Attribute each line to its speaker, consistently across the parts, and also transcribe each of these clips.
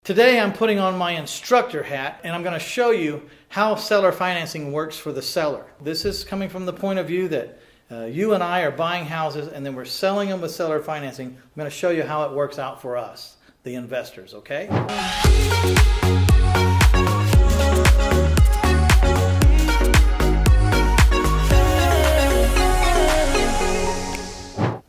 Speaker 1: Today I'm putting on my instructor hat and I'm going to show you how seller financing works for the seller. This is coming from the point of view that you and I are buying houses and then we're selling them with seller financing. I'm going to show you how it works out for us, the investors, okay?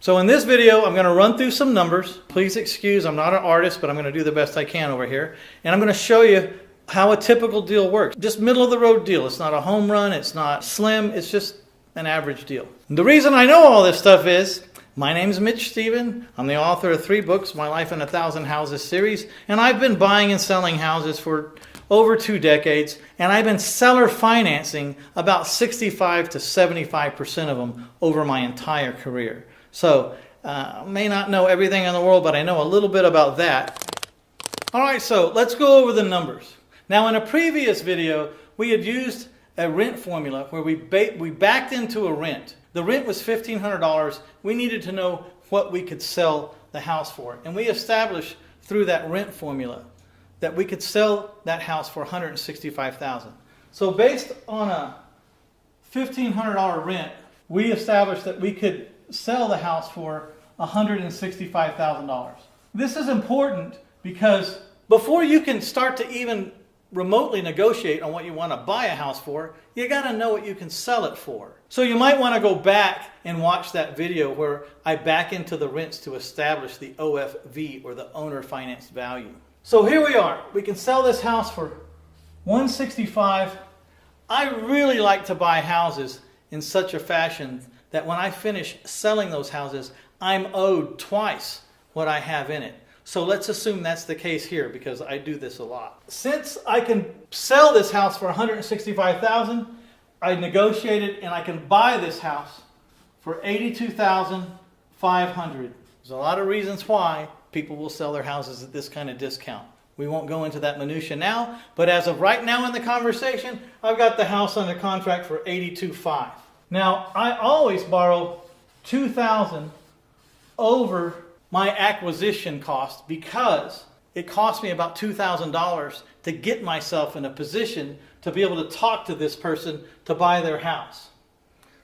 Speaker 1: So in this video, I'm going to run through some numbers. Please excuse, I'm not an artist, but I'm going to do the best I can over here. And I'm going to show you how a typical deal works. Just middle of the road deal. It's not a home run. It's not slim. It's just an average deal. And the reason I know all this stuff is, my name's Mitch Stephen. I'm the author of 3 books, My Life in 1,000 Houses series. And I've been buying and selling houses for over 2 decades. And I've been seller financing about 65 to 75% of them over my entire career. So, I may not know everything in the world, but I know a little bit about that. All right, so let's go over the numbers. Now, in a previous video, we had used a rent formula where we backed into a rent. The rent was $1,500. We needed to know what we could sell the house for. And we established through that rent formula that we could sell that house for $165,000. So based on a $1,500 rent, we established that we could sell the house for $165,000. This is important because before you can start to even remotely negotiate on what you want to buy a house for, you got to know what you can sell it for. So you might want to go back and watch that video where I back into the rents to establish the OFV, or the owner financed value. So here we are. We can sell this house for $165,000. I really like to buy houses in such a fashion that when I finish selling those houses, I'm owed twice what I have in it. So let's assume that's the case here, because I do this a lot. Since I can sell this house for $165,000, I negotiated and I can buy this house for $82,500. There's a lot of reasons why people will sell their houses at this kind of discount. We won't go into that minutia now, but as of right now in the conversation, I've got the house under contract for $82,500. Now, I always borrow $2,000 over my acquisition cost because it cost me about $2,000 to get myself in a position to be able to talk to this person to buy their house.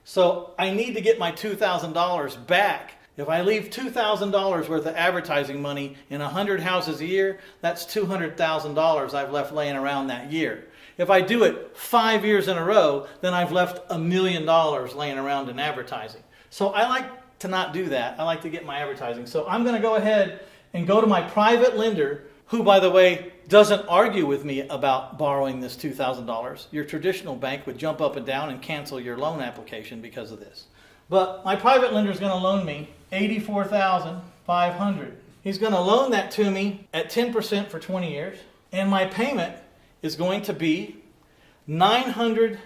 Speaker 1: So I need to get my $2,000 back. If I leave $2,000 worth of advertising money in 100 houses a year, that's $200,000 I've left laying around that year. If I do it 5 years in a row, then I've left $1 million laying around in advertising. So I like to not do that. I like to get my advertising. So I'm going to go ahead and go to my private lender, who, by the way, doesn't argue with me about borrowing this $2,000. Your traditional bank would jump up and down and cancel your loan application because of this. But my private lender is going to loan me $84,500. He's going to loan that to me at 10% for 20 years. And my payment is going to be $910.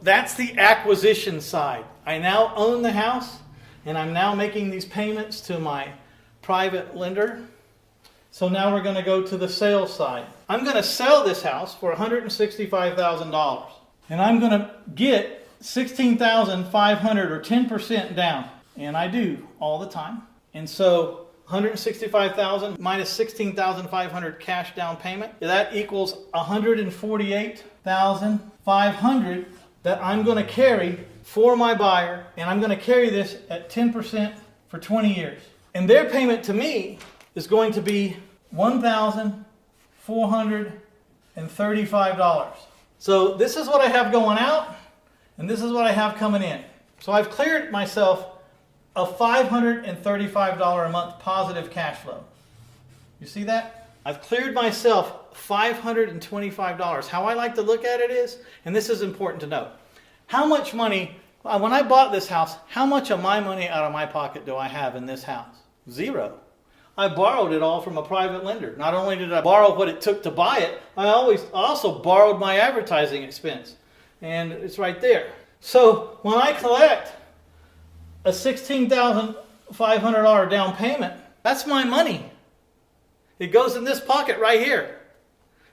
Speaker 1: That's the acquisition side. I now own the house, and I'm now making these payments to my private lender. So now we're going to go to the sales side. I'm going to sell this house for $165,000, and I'm going to get $16,500 or 10% down, and I do all the time. And so $165,000 minus $16,500 cash down payment, that equals $148,500 that I'm going to carry for my buyer, and I'm going to carry this at 10% for 20 years. And their payment to me is going to be $1,435. So this is what I have going out, and this is what I have coming in. So I've cleared myself a $535 a month positive cash flow. You see that? I've cleared myself $525. How I like to look at it is, and this is important to note, how much money, when I bought this house, how much of my money out of my pocket do I have in this house? Zero. I borrowed it all from a private lender. Not only did I borrow what it took to buy it, I also borrowed my advertising expense. And it's right there. So when I collect a $16,500 down payment, that's my money. It goes in this pocket right here.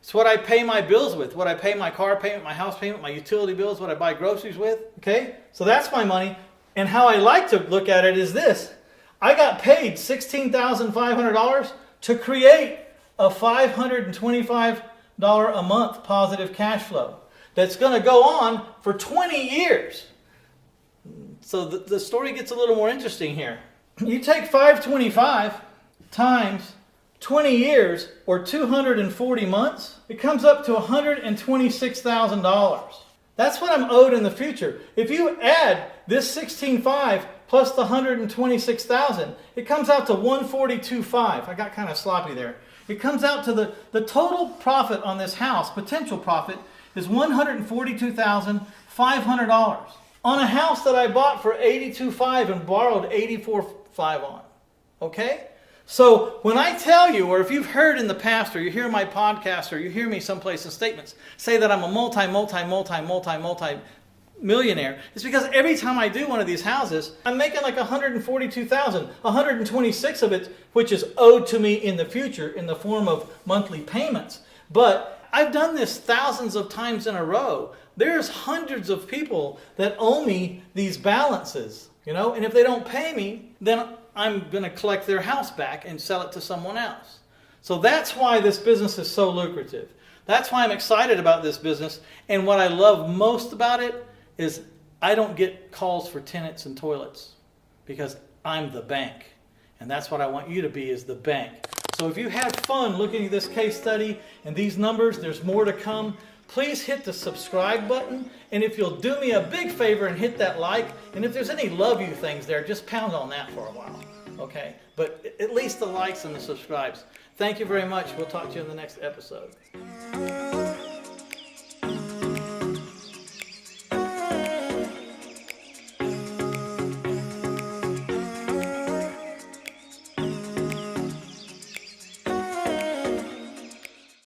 Speaker 1: It's what I pay my bills with, what I pay my car payment, my house payment, my utility bills, what I buy groceries with. Okay? So that's my money. And how I like to look at it is this. I got paid $16,500 to create of $525 a month positive cash flow that's going to go on for 20 years. So the story gets a little more interesting here. You take 525 times 20 years or 240 months, it comes up to $126,000. That's what I'm owed in the future. If you add this 16.5 plus the 126,000, it comes out to 142.5. I got kind of sloppy there. It comes out to the total profit on this house, potential profit, is $142,500 on a house that I bought for $82,500 and borrowed $84,500 on. Okay? So when I tell you, or if you've heard in the past, or you hear my podcast, or you hear me someplace in statements, say that I'm a multi-millionaire, it's because every time I do one of these houses, I'm making like $142,000, 126 of it, which is owed to me in the future in the form of monthly payments. But I've done this thousands of times in a row. There's hundreds of people that owe me these balances, and if they don't pay me, then I'm going to collect their house back and sell it to someone else. So that's why this business is so lucrative. That's why I'm excited about this business. And what I love most about it is I don't get calls for tenants and toilets because I'm the bank. And that's what I want you to be, is the bank. So if you had fun looking at this case study and these numbers, there's more to come. Please hit the subscribe button. And if you'll do me a big favor and hit that like, and if there's any love you things there, just pound on that for a while. Okay? But at least the likes and the subscribes. Thank you very much. We'll talk to you in the next episode.